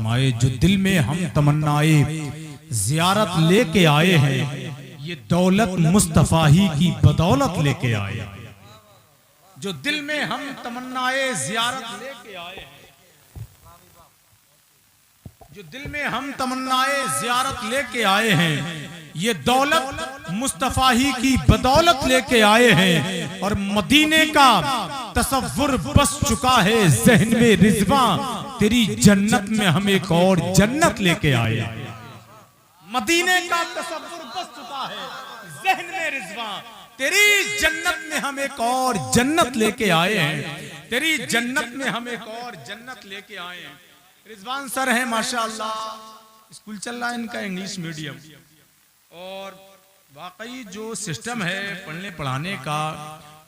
फरमाए, जो दिल में हम तमन्नाए जियारत लेके आए हैं, ये दौलत मुस्तफा ही की बदौलत लेके आए। जो दिल में हम तमन्नाए जियारत लेके आए हैं, जो दिल में हम तमन्नाए जियारत लेके आए हैं, ये दौलत मुस्तफा ही की बदौलत लेके आए हैं। और मदीने का तसव्वुर बस चुका है ज़हन में रिज़वा, तेरी जन्नत में हम एक और जन्नत लेके आए। मदीने का तसव्वुर बस चुका है ज़हन में रिज़वा, तेरी जन्नत में हम एक और जन्नत लेके आए हैं। तेरी जन्नत में हम एक और जन्नत लेके आए हैं। रिजवान सर हैं माशाअल्लाह, स्कूल चल रहा है इनका इंग्लिश मीडियम, और वाकई जो सिस्टम है पढ़ने पढ़ाने का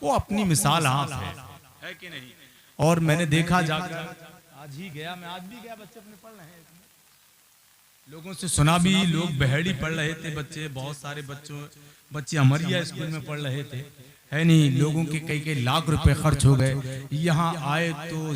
वो अपनी मिसाल आप है कि नहीं। और मैंने देखा जाकर आज ही गया, मैं आज भी गया, बच्चे अपने पढ़ रहे हैं, लोगों से सुना भी, लोग बहेड़ी पढ़ रहे थे बच्चे, बहुत सारे बच्चे अमरिया स्कूल में पढ़ रहे थे, है नहीं। लोगों के कई लाख रुपए खर्च हो गए। यहाँ आए तो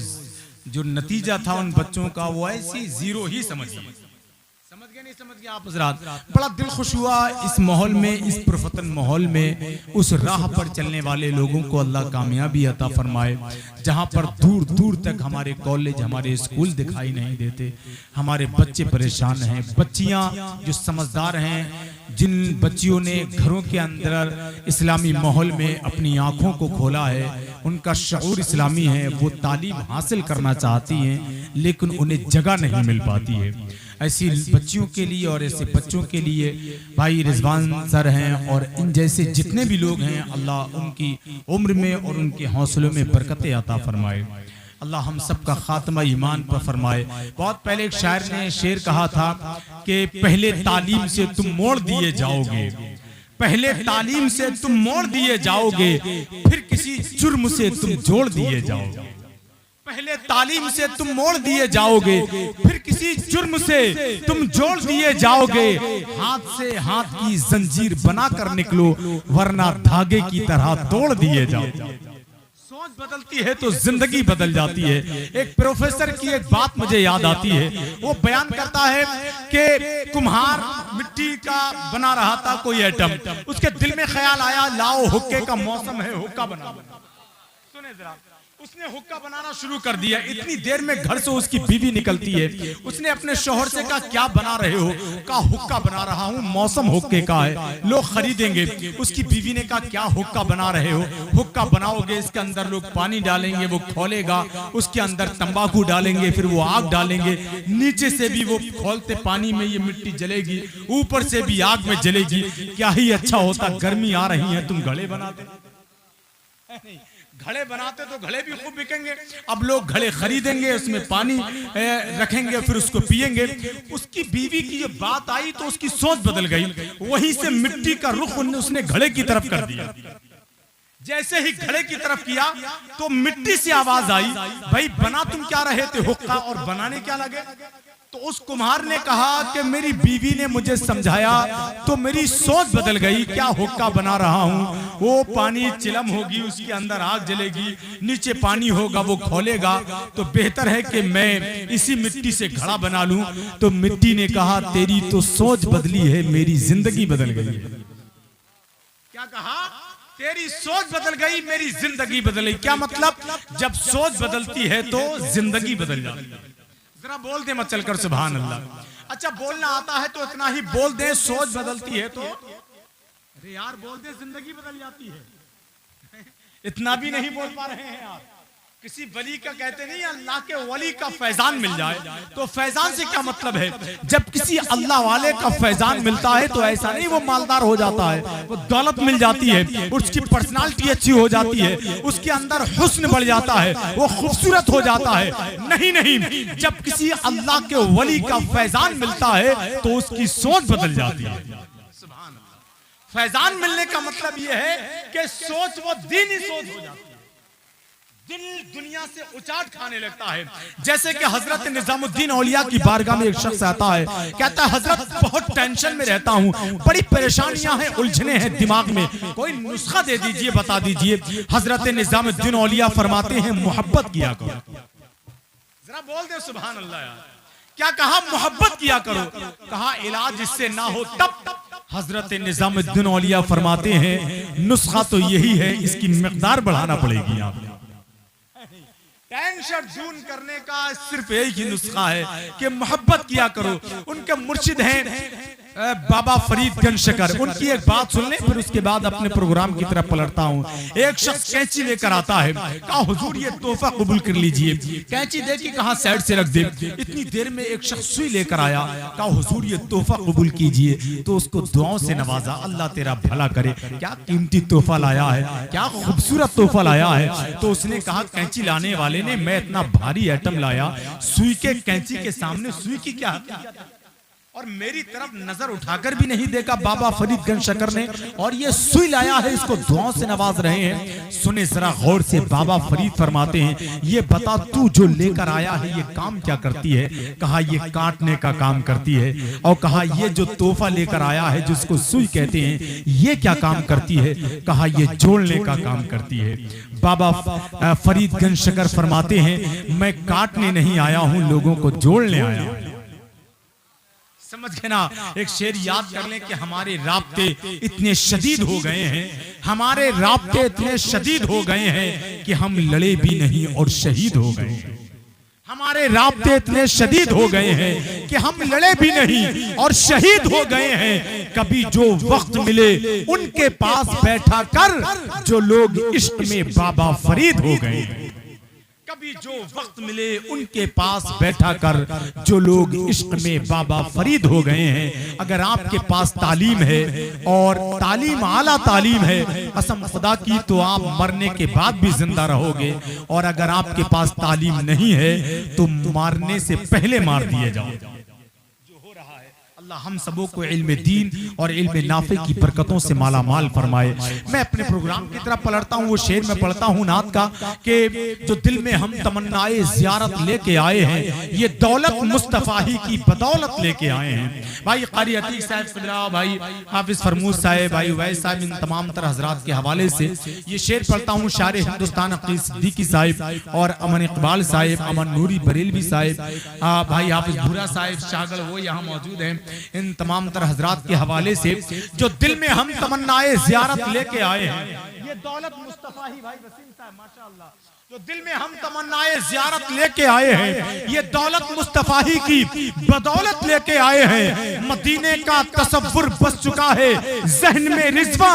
जो नतीजा था उन बच्चों का वो ऐसी जीरो ही समझ गए, नहीं समझ गया आप हज़रात। बड़ा दिल खुश हुआ इस माहौल में, इस पुरफतन माहौल में उस राह पर चलने वाले लोगों को अल्लाह कामयाबी अता फरमाए, जहाँ पर दूर दूर तक हमारे कॉलेज, हमारे स्कूल दिखाई नहीं देते, हमारे बच्चे परेशान हैं, बच्चियाँ जो समझदार हैं, जिन बच्चियों ने घरों के अंदर इस्लामी माहौल में अपनी आँखों को खोला है, उनका शऊर इस्लामी है, वो तालीम हासिल करना चाहती हैं लेकिन उन्हें जगह नहीं मिल पाती है। ऐसी बच्चियों के लिए और ऐसे बच्चों के लिए भाई रिजवान सर हैं और इन जैसे जितने भी लोग हैं, अल्लाह उनकी उम्र में और उनके हौसलों में बरकतें अता फरमाए। अल्लाह हम सब का खात्मा ईमान पर फरमाए। बहुत पहले एक शायर ने शेर कहा था कि पहले तालीम से तुम मोड़ दिए जाओगे, पहले तालीम से तुम मोड़ दिए जाओगे, फिर किसी जुर्म से तुम जोड़ दिए जाओगे। पहले तालीम से तुम मोड़ दिए जाओगे, फिर किसी जुर्म से तुम जोड़ दिए जाओगे। हाथ से हाथ की जंजीर बनाकर निकलो, वरना धागे की तरह तोड़ दिए जाओगे। सोच बदलती है तो जिंदगी बदल जाती है। एक प्रोफेसर की एक बात मुझे याद आती है, वो बयान करता है कि कुम्हार मिट्टी का बना रहा था कोई आइटम, उसके दिल में ख्याल आया लाओ हुक्के का मौसम है, हुक्का बना। सुने जरा, उसने हुक्का बनाना शुरू कर दिया। इतनी देर में घर से उसकी बीवी निकलती है। उसने अपने शौहर से कहा क्या बना रहे हो? कहा हुक्का बना रहा हूँ, मौसम हुक्के का है, लोग खरीदेंगे। उसकी बीवी ने कहा क्या हुक्का बना रहे हो? हुक्का बनाओगे, इसके अंदर लोग पानी डालेंगे, वो खोलेगा, उसके अंदर तंबाकू डालेंगे, फिर वो आग डालेंगे, नीचे से भी वो खोलते पानी में ये मिट्टी जलेगी, ऊपर से भी आग में जलेगी। क्या ही अच्छा होता, गर्मी आ रही है, तुम घड़े बनाते नहीं, घड़े बनाते तो घड़े भी खूब बिकेंगे। अब लोग घड़े खरीदेंगे, उसमें पानी रखेंगे, फिर उसको पिएंगे। उसकी बीवी की जो बात आई तो उसकी सोच बदल गई, वहीं से मिट्टी का रुख उसने घड़े की तरफ कर दिया। जैसे ही घड़े की तरफ किया तो मिट्टी से आवाज आई, भाई बना तुम क्या रहे थे हुक्का और बनाने क्या लगे? तो उस कुम्हार ने कहा कि मेरी बीवी ने मुझे समझाया तो मेरी सोच बदल गई। क्या हुक्का बना रहा हूँ, वो पानी चिलम होगी, उसके अंदर आग जलेगी, नीचे पानी होगा, वो खोलेगा, तो बेहतर है कि मैं इसी मिट्टी से घड़ा बना लूं। तो मिट्टी ने कहा तेरी तो सोच बदली है, मेरी जिंदगी बदल गई। क्या कहा? तेरी सोच बदल गई, मेरी जिंदगी बदल गई। क्या मतलब? जब सोच बदलती है तो जिंदगी बदल जाती है। जरा बोल दे मत चलकर सुभान अल्लाह। अच्छा बोलना आता है तो इतना ही बोल दे, सोच बदलती है तो अरे यार बोल दे, जिंदगी बदल जाती है। इतना भी नहीं बोल पा रहे हैं यार। किसी वली का कहते नहीं, अल्लाह के वली का फैजान मिल जाए, तो फैजान से क्या मतलब है? जब किसी अल्लाह वाले का फैजान मिलता है तो ऐसा नहीं वो मालदार हो जाता है, वो दौलत मिल जाती है, उसकी पर्सनालिटी अच्छी हो जाती है, उसके अंदर हुस्न बढ़ जाता है, वो खूबसूरत हो जाता है। नहीं नहीं, जब किसी अल्लाह के वली का फैजान मिलता है तो उसकी सोच बदल जाती है। फैजान मिलने का मतलब यह है कि सोच वो दीनी सोच हो जाती है, दिल दुनिया से उचाट खाने लगता है। जैसे कि हजरत निजामुद्दीन औलिया की बारगाह में एक शख्स आता है, कहता है हजरत बहुत टेंशन में रहता हूँ, बड़ी परेशानियां हैं, उलझने हैं दिमाग में, कोई नुस्खा दे दीजिए, बता दीजिए। हजरत निजामुद्दीन औलिया फरमाते हैं मोहब्बत किया करो। जरा बोल दे सुभान अल्लाह यार। क्या कहा? मोहब्बत किया करो। कहा इलाज इससे ना हो तब। हजरत निजामुद्दीन औलिया फरमाते हैं नुस्खा तो यही है, इसकी मिकदार बढ़ाना पड़ेगी। आप टेंशन जून करने का सिर्फ एक ही नुस्खा है कि मोहब्बत किया करो। उनके मुर्शिद हैं बाबा फरीद गंजशकर। उनकी एक बात सुन ले, फिर उसके बाद अपने प्रोग्राम की तरफ पलटता हूँ। एक शख्स कैंची लेकर आता है, कहा हुजूर ये तोहफा कबूल कर लीजिए। कैंची देखी, कहा साइड से रख दे। इतनी देर में एक शख्स सुई लेकर आया, कहा हुजूर ये तोहफा कबूल कीजिए। तो उसको दुआओं से नवाजा, अल्लाह तेरा भला करे। क्या कीमती तोहफा लाया है, क्या खूबसूरत तोहफा लाया है। तो उसने कहा कैंची लाने वाले ने, मैं इतना भारी आइटम लाया, सुई के कैंची के सामने सुई की क्या और मेरी तरफ नजर उठाकर भी नहीं देखा बाबा फरीद गंजशकर ने, और ये सुई लाया है, इसको दुआओं से नवाज रहे हैं। सुने जरा गौर से, बाबा फरीद फरमाते हैं ये बता तू जो लेकर आया है ये काम क्या करती है। कहा ये काटने का काम करती है। और कहा ये जो तोहफा लेकर आया है जिसको सुई कहते हैं ये क्या काम करती है। कहा ये जोड़ने का काम करती है। बाबा फरीद गंजशकर फरमाते हैं मैं काटने नहीं आया हूं, लोगों को जोड़ने आया हूं। समझ गए ना? एक शेर याद कर लें कि हमारे राब्ते इतने शदीद हो गए हैं, हमारे राब्ते इतने शदीद हो गए हैं कि हम लड़े भी नहीं और शहीद हो गए। हमारे राब्ते इतने शदीद हो गए हैं कि हम लड़े भी नहीं और शहीद हो गए हैं। कभी जो वक्त मिले उनके पास बैठा कर, जो लोग इश्क में बाबा फरीद हो गए। कभी जो वक्त मिले उनके पास बैठा कर, जो लोग इश्क में बाबा फरीद हो गए हैं। अगर आपके पास तालीम है और तालीम आला तालीम है, कसम खुदा की, तो आप मरने के बाद भी जिंदा रहोगे। और अगर आपके पास तालीम नहीं है तो मारने से पहले मार दिए जाओगे। अल्लाह हम सबों को इल्म दीन और इल्म नाफे की बरकतों से माला माल फरमाए। मैं अपने प्रोग्राम की तरफ पलटता हूँ। वो शेर में पढ़ता हूँ नात का कि जो दिल में हम तमन्नाए ज़ियारत लेके आए हैं, ये दौलत मुस्तफ़ा ही की बदौलत लेके आए हैं। भाई क़ारी अतीक साहब क़िबला, भाई हाफिज फरमूद साहब, भाई उवैस साहब, इन तमाम तरह हजरात के हवाले से ये शेर पढ़ता हूँ। शायर हिंदुस्तान अकील सिद्दीकी साहब और अमन इकबाल साहब, अमन नूरी बरेलवी साहब, भाई हाफिज भूरा साहब शागल वो यहाँ मौजूद हैं। इन तमाम तरह हजरात के हवाले से जो दिल में हम तमन्नाए ज़ियारत लेके आए हैं, ये दौलत मुस्तफ़ा ही, भाई वसीम साहब माशाअल्लाह, जो दिल में हम तमन्नाए ज़ियारत लेके आए हैं, ये दौलत मुस्तफ़ा ही की बदौलत लेके आए हैं। मदीने का तसव्वुर बस चुका है ज़हन में रिज़वा,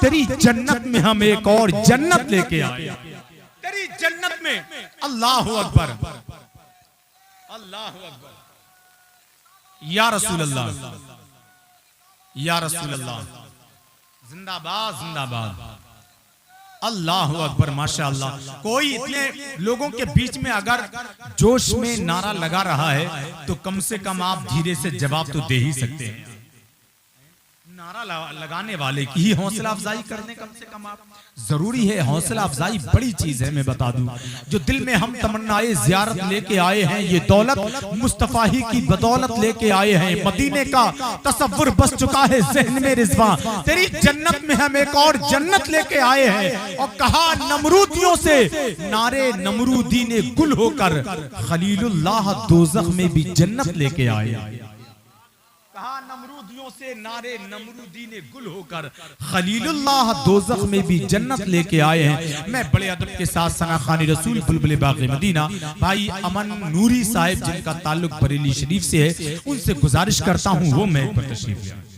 तेरी जन्नत में हम एक और जन्नत लेके आए, तेरी जन्नत में। अल्लाहु अकबर, अल्लाहु अकबर, या रसूल अल्लाह, या रसूल अल्लाह, जिंदाबाद जिंदाबाद, अल्लाहु अकबर, माशाअल्लाह। कोई इतने लोगों के बीच में अगर जोश में नारा लगा रहा है तो कम से कम आप धीरे से जवाब तो दे ही सकते हैं। नारा लगाने वाले की ही हौसला अफजाई करने कम से कम आप जरूरी है। हौसला अफजाई बड़ी चीज है। मैं बता दूं, जो दिल में हम तमन्नाए ज़ियारत लेके आए हैं, ये दौलत मुस्तफ़ा ही की बदौलत लेके आए हैं। मदीने का तसव्वुर बस चुका है ज़हन में रिज़वा, तेरी जन्नत में हम एक और जन्नत लेके आए हैं। और कहा नमरूदियों से नारे नमरूदी ने गुल होकर, खलीलुल्लाह दोज़ख में भी जन्नत लेके आए। कहा नमरूदियों से नारे नमरूदी ने गुल होकर, खलीलुल्लाह दोज़ख में भी जन्नत लेके आए हैं। मैं बड़े अदब के साथ सना खानी रसूल बुलबुल बाग़े मदीना भाई अमन नूरी साहब, जिनका ताल्लुक बरेली शरीफ से है, उनसे गुजारिश करता हूँ वो मैं पर तशरीफ लाएं।